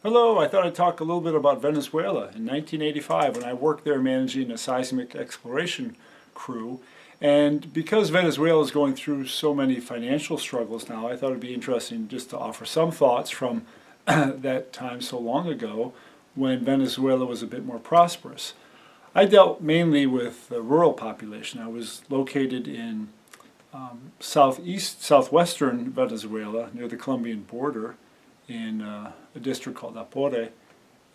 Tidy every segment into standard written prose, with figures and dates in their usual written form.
Hello, I thought I'd talk a little bit about Venezuela. In 1985, when I worked there managing a seismic exploration crew, and because Venezuela is going through so many financial struggles now, I thought it'd be interesting just to offer some thoughts from that time so long ago when Venezuela was a bit more prosperous. I dealt mainly with the rural population. I was located in southwestern Venezuela near the Colombian border in a district called Apure,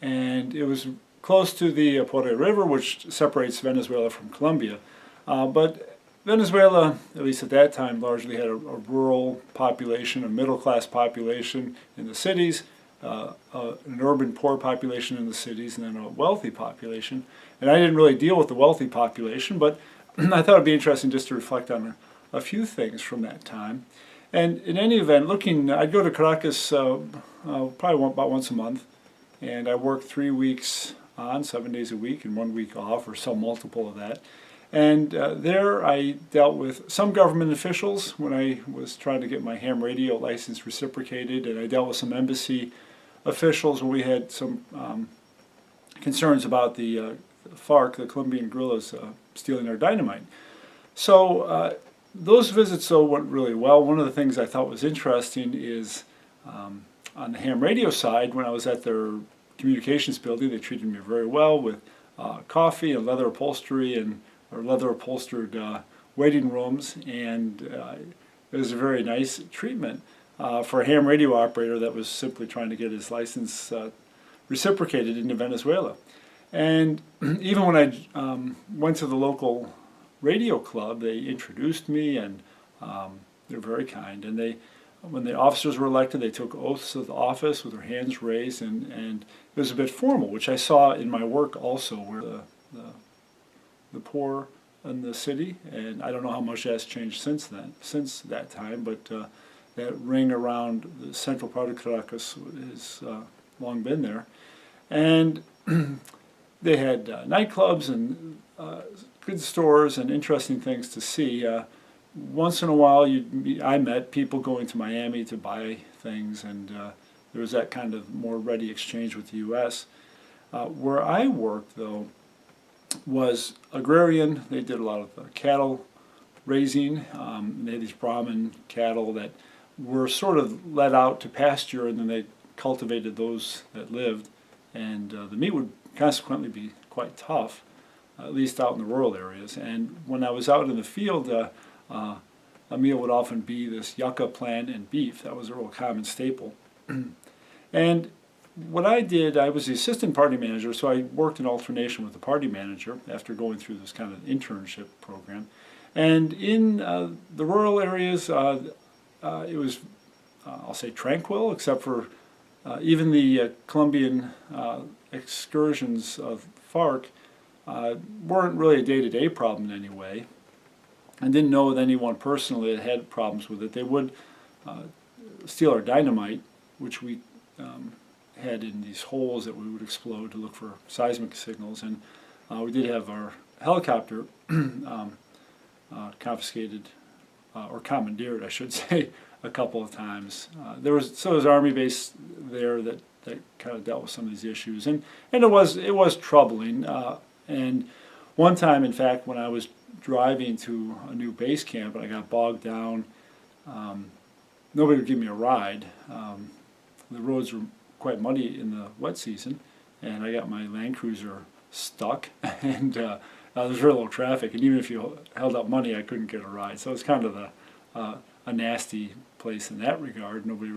and it was close to the Apure River, which separates Venezuela from Colombia. But Venezuela, at least at that time, largely had a rural population, a middle-class population in the cities, an urban poor population in the cities, and then a wealthy population. And I didn't really deal with the wealthy population, but I thought it'd be interesting just to reflect on a few things from that time. And in any event, I'd go to Caracas probably about once a month, and I worked 3 weeks on, 7 days a week, and 1 week off, or some multiple of that. And there I dealt with some government officials when I was trying to get my ham radio license reciprocated, and I dealt with some embassy officials when we had some concerns about the FARC, the Colombian guerrillas, stealing our dynamite. So those visits, though, went really well. One of the things I thought was interesting is on the ham radio side, when I was at their communications building, they treated me very well with coffee and leather upholstery or leather upholstered waiting rooms, and it was a very nice treatment for a ham radio operator that was simply trying to get his license reciprocated into Venezuela. And even when I went to the local radio club, they introduced me, and they're very kind. And when the officers were elected, they took oaths of office with their hands raised, and it was a bit formal, which I saw in my work also, where the poor in the city, and I don't know how much that's changed since that time, but that ring around the central part of Caracas has long been there. And they had nightclubs and good stores and interesting things to see. Once in a while, I met people going to Miami to buy things, and there was that kind of more ready exchange with the U.S. Where I worked, though, was agrarian. They did a lot of cattle raising. They had these Brahmin cattle that were sort of let out to pasture, and then they cultivated those that lived, and the meat would consequently be quite tough, at least out in the rural areas. And when I was out in the field, a meal would often be this yucca plant and beef. That was a real common staple. And what I did, I was the assistant party manager, so I worked in alternation with the party manager after going through this kind of internship program. And in the rural areas, it was, I'll say, tranquil, except for even the Colombian excursions of FARC weren't really a day-to-day problem in any way. I didn't know with anyone personally that had problems with it. They would steal our dynamite, which we had in these holes that we would explode to look for seismic signals, and we did have our helicopter confiscated, or commandeered, I should say, a couple of times. There was Army base there that kind of dealt with some of these issues, and it was troubling. And one time, in fact, when I was driving to a new base camp and I got bogged down, nobody would give me a ride. The roads were quite muddy in the wet season, and I got my Land Cruiser stuck, and there was very little traffic, and even if you held up money, I couldn't get a ride. So it's kind of a nasty place in that regard. Nobody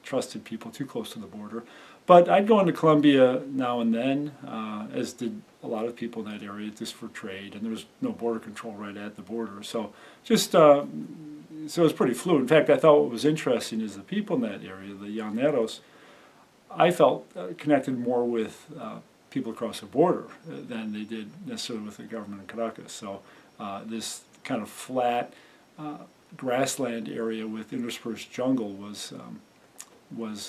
trusted people too close to the border. But I'd go into Colombia now and then, as did a lot of people in that area, just for trade, and there was no border control right at the border. So so it was pretty fluid. In fact, I thought what was interesting is the people in that area, the llaneros, I felt connected more with people across the border than they did necessarily with the government in Caracas. So this kind of flat grassland area with interspersed jungle was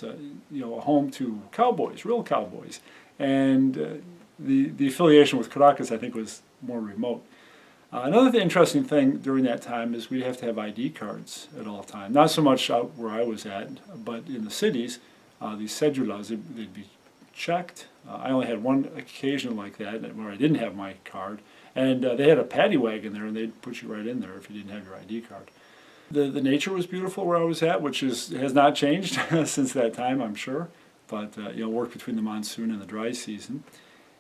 a home to cowboys, real cowboys, and the affiliation with Caracas, I think, was more remote. Another interesting thing during that time is we'd have to have ID cards at all times. Not so much out where I was at, but in the cities, these cedulas, they'd be checked. I only had one occasion like that where I didn't have my card, and they had a paddy wagon there, and they'd put you right in there if you didn't have your ID card. The nature was beautiful where I was at, which has not changed since that time, I'm sure. But worked between the monsoon and the dry season,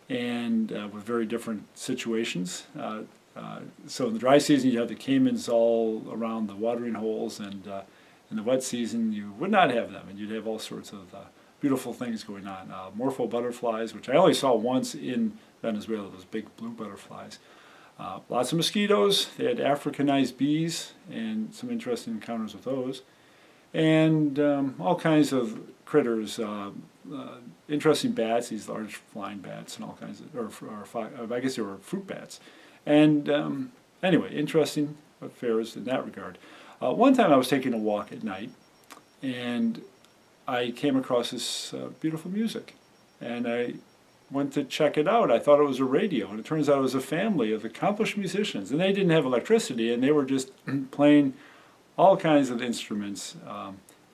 and with very different situations. So in the dry season, you have the caimans all around the watering holes, and in the wet season, you would not have them, and you'd have all sorts of beautiful things going on. Morpho butterflies, which I only saw once in Venezuela, those big blue butterflies. Lots of mosquitoes. They had Africanized bees, and some interesting encounters with those. And all kinds of critters, interesting bats, these large flying bats, and all kinds of, I guess they were fruit bats. And anyway, interesting affairs in that regard. One time I was taking a walk at night, and I came across this beautiful music, and I went to check it out. I thought it was a radio, and it turns out it was a family of accomplished musicians, and they didn't have electricity, and they were just playing all kinds of instruments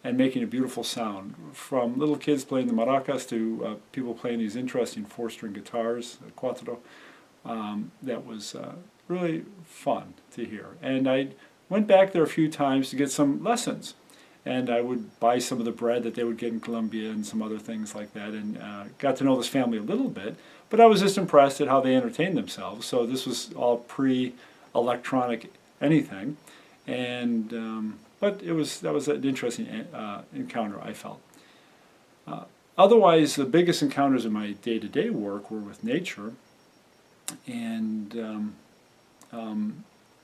and making a beautiful sound, from little kids playing the maracas to people playing these interesting four-string guitars, cuatro. That was really fun to hear. And I went back there a few times to get some lessons. And I would buy some of the bread that they would get in Colombia and some other things like that, and got to know this family a little bit. But I was just impressed at how they entertained themselves. So this was all pre-electronic anything. And but that was an interesting encounter, I felt. Otherwise, the biggest encounters in my day-to-day work were with nature, and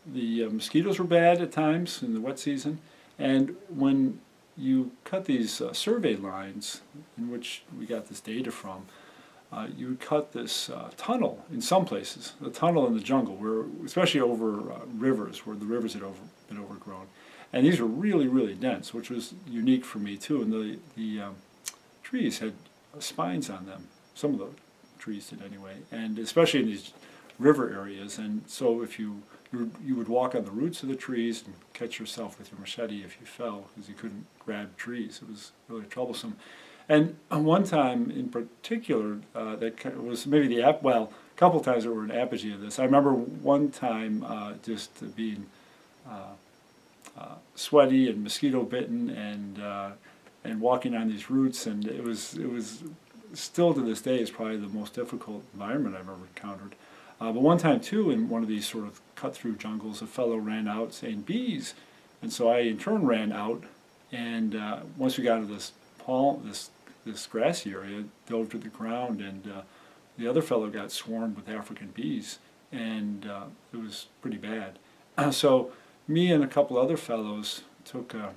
the mosquitoes were bad at times in the wet season. And when you cut these survey lines, in which we got this data from, you would cut this tunnel in some places, a tunnel in the jungle, where, especially over rivers, where the rivers had been overgrown. And these were really, really dense, which was unique for me too. And the trees had spines on them. Some of the trees did anyway, and especially in these river areas. And so if you would walk on the roots of the trees and catch yourself with your machete if you fell, because you couldn't grab trees. It was really troublesome. And one time in particular, that was maybe a couple times there were an apogee of this. I remember one time just being sweaty and mosquito bitten, and walking on these roots, and it was still to this day is probably the most difficult environment I've ever encountered. But one time too, in one of these sort of cut-through jungles, a fellow ran out saying bees, and so I in turn ran out, and once we got to this grassy area, dove to the ground, and the other fellow got swarmed with African bees, and it was pretty bad. So me and a couple other fellows took a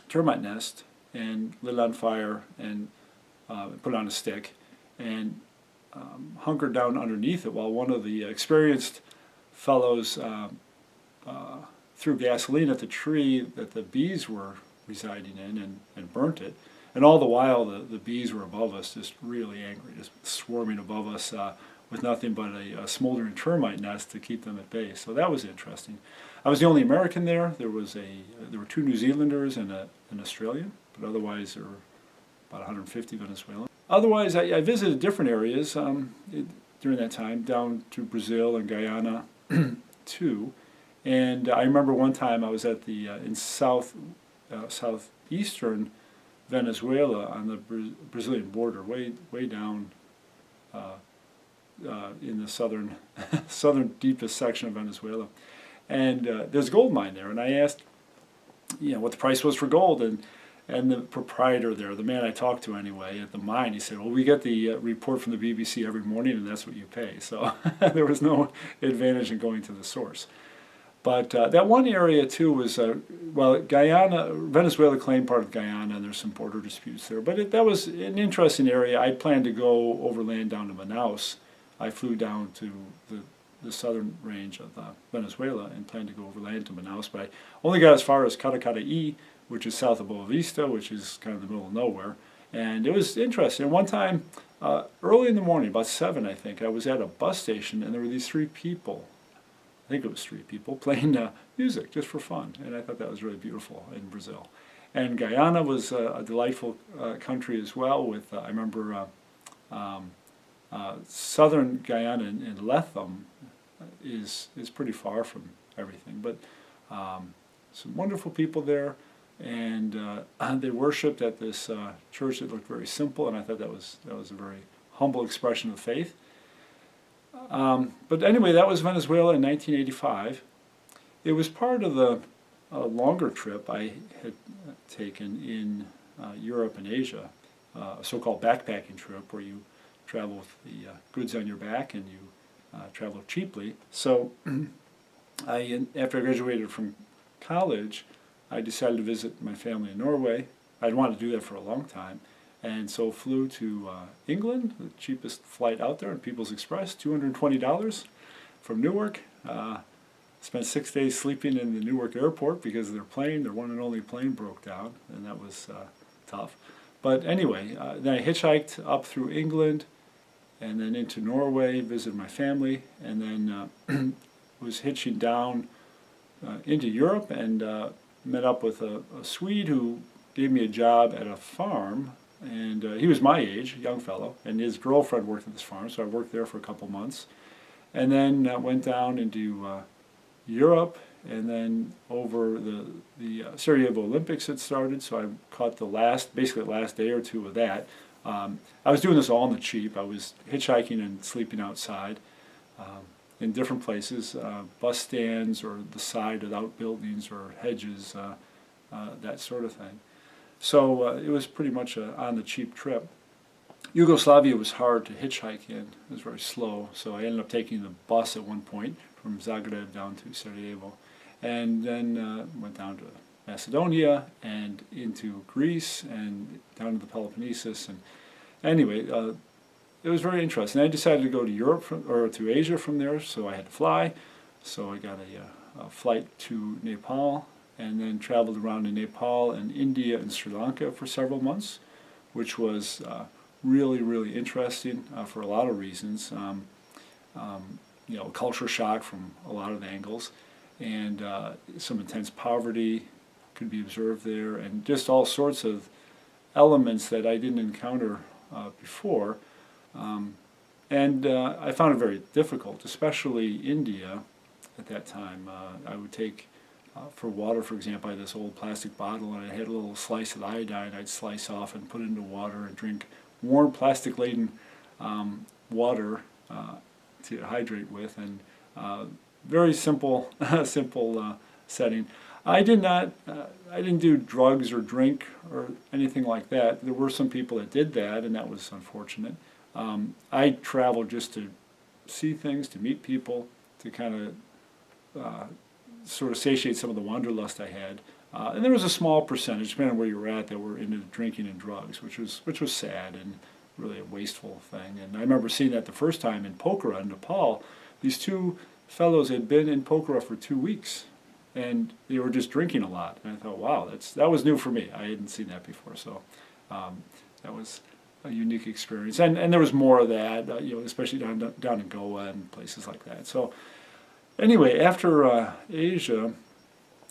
termite nest and lit it on fire and put it on a stick, and hunkered down underneath it while one of the experienced fellows threw gasoline at the tree that the bees were residing in and burnt it. And all the while the bees were above us, just really angry, just swarming above us with nothing but a smoldering termite nest to keep them at bay. So that was interesting. I was the only American there. There were 2 New Zealanders and an Australian, but otherwise there were about 150 Venezuelans. Otherwise, I visited different areas during that time, down to Brazil and Guyana too. And I remember one time I was at in southeastern Venezuela on the Brazilian border, way down in the southern deepest section of Venezuela. And there's a gold mine there, and I asked, what the price was for gold, and the proprietor there, the man I talked to anyway at the mine, he said, well, we get the report from the BBC every morning, and that's what you pay. So there was no advantage in going to the source. But that one area too was, Guyana, Venezuela claimed part of Guyana, and there's some border disputes there. But that was an interesting area. I planned to go overland down to Manaus. I flew down to the southern range of Venezuela and planned to go overland to Manaus, but I only got as far as Caracaraí, which is south of Boa Vista, which is kind of the middle of nowhere. And it was interesting. One time, early in the morning, about 7 I think, I was at a bus station, and there were these 3 people, I think it was 3 people, playing music just for fun. And I thought that was really beautiful in Brazil. And Guyana was a delightful country as well. With I remember southern Guyana in Lethem is pretty far from everything, but some wonderful people there, and they worshipped at this church that looked very simple, and I thought that was a very humble expression of faith. But anyway, that was Venezuela in 1985. It was part of the longer trip I had taken in Europe and Asia, a so-called backpacking trip where you travel with the goods on your back and you travel cheaply. So after I graduated from college, I decided to visit my family in Norway. I'd wanted to do that for a long time, and so flew to England, the cheapest flight out there on People's Express, $220 from Newark. Spent 6 days sleeping in the Newark airport because their one and only plane broke down, and that was tough. But anyway, then I hitchhiked up through England and then into Norway, visited my family, and then was hitching down into Europe and met up with a Swede who gave me a job at a farm, and he was my age, a young fellow, and his girlfriend worked at this farm, so I worked there for a couple months, and then went down into Europe, and then over the Sarajevo Olympics had started, so I caught basically the last day or two of that. I was doing this all on the cheap. I was hitchhiking and sleeping outside in different places, bus stands or the side of outbuildings or hedges, that sort of thing. So it was pretty much a on the cheap trip. Yugoslavia was hard to hitchhike in. It was very slow, so I ended up taking the bus at one point from Zagreb down to Sarajevo, and then went down to Macedonia and into Greece and down to the Peloponnesus. And anyway, it was very interesting. I decided to go to Europe or to Asia from there, so I had to fly. So I got a flight to Nepal, and then traveled around in Nepal and India and Sri Lanka for several months, which was really, really interesting for a lot of reasons. Culture shock from a lot of angles, and some intense poverty could be observed there, and just all sorts of elements that I didn't encounter before. And I found it very difficult, especially India at that time. I would take, for water, for example, I had this old plastic bottle, and I had a little slice of iodine I'd slice off and put into water and drink warm plastic-laden water to hydrate with, and very simple, simple setting. I didn't do drugs or drink or anything like that. There were some people that did that, and that was unfortunate. I traveled just to see things, to meet people, to kind of sort of satiate some of the wanderlust I had. And there was a small percentage, depending on where you were at, that were into drinking and drugs, which was sad and really a wasteful thing. And I remember seeing that the first time in Pokhara in Nepal. These two fellows had been in Pokhara for 2 weeks, and they were just drinking a lot. And I thought, wow, that was new for me. I hadn't seen that before, so that was a unique experience. And there was more of that, especially down in Goa and places like that. So anyway, after Asia,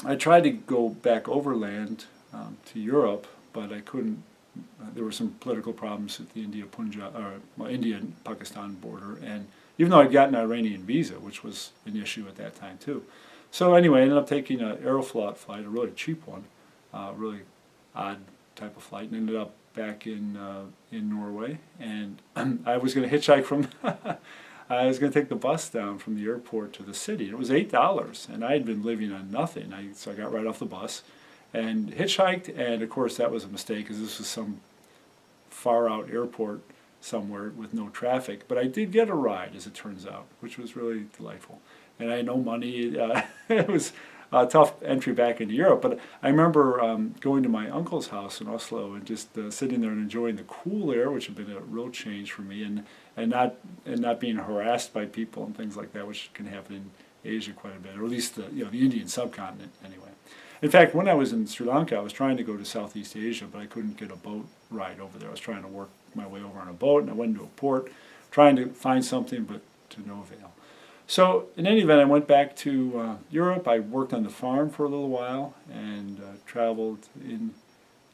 I tried to go back overland to Europe, but I couldn't. There were some political problems at the India-Pakistan border, and even though I'd gotten an Iranian visa, which was an issue at that time too. So anyway, I ended up taking an Aeroflot flight, a really cheap one, really odd type of flight, and ended up back in Norway. And I was going to hitchhike from. I was going to take the bus down from the airport to the city. It was $8, and I had been living on nothing. So I got right off the bus and hitchhiked, and of course that was a mistake because this was some far-out airport somewhere with no traffic. But I did get a ride, as it turns out, which was really delightful. And I had no money. It was a tough entry back into Europe. But I remember going to my uncle's house in Oslo and just sitting there and enjoying the cool air, which had been a real change for me, and not being harassed by people and things like that, which can happen in Asia quite a bit, or at least the Indian subcontinent anyway. In fact, when I was in Sri Lanka, I was trying to go to Southeast Asia, but I couldn't get a boat ride over there. I was trying to work my way over on a boat, and I went into a port trying to find something, but to no avail. So in any event, I went back to Europe. I worked on the farm for a little while and traveled in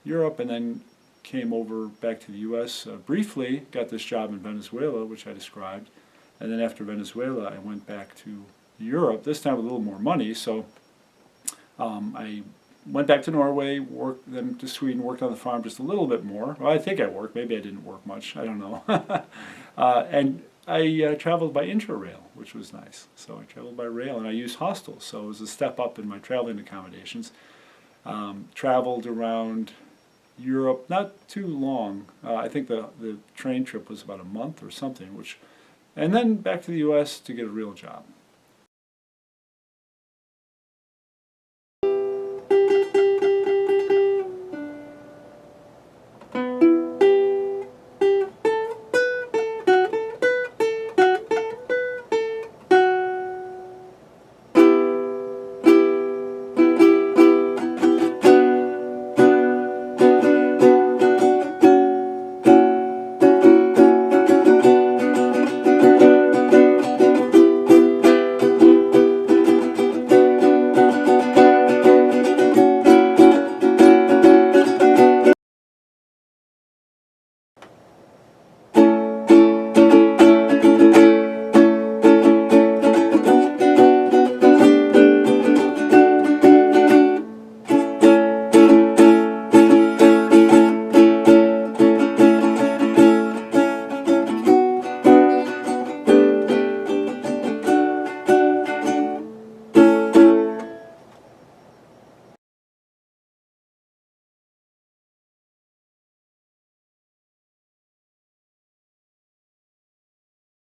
Europe, and then came over back to the U.S. Briefly, got this job in Venezuela, which I described, and then after Venezuela, I went back to Europe, this time with a little more money, so I went back to Norway, worked, then to Sweden, worked on the farm just a little bit more. Well, I think I worked, maybe I didn't work much, I don't know. And I traveled by Interrail, which was nice. So I traveled by rail, and I used hostels, so it was a step up in my traveling accommodations. Traveled around Europe, not too long. I think the train trip was about a month or something, and then back to the U.S. to get a real job.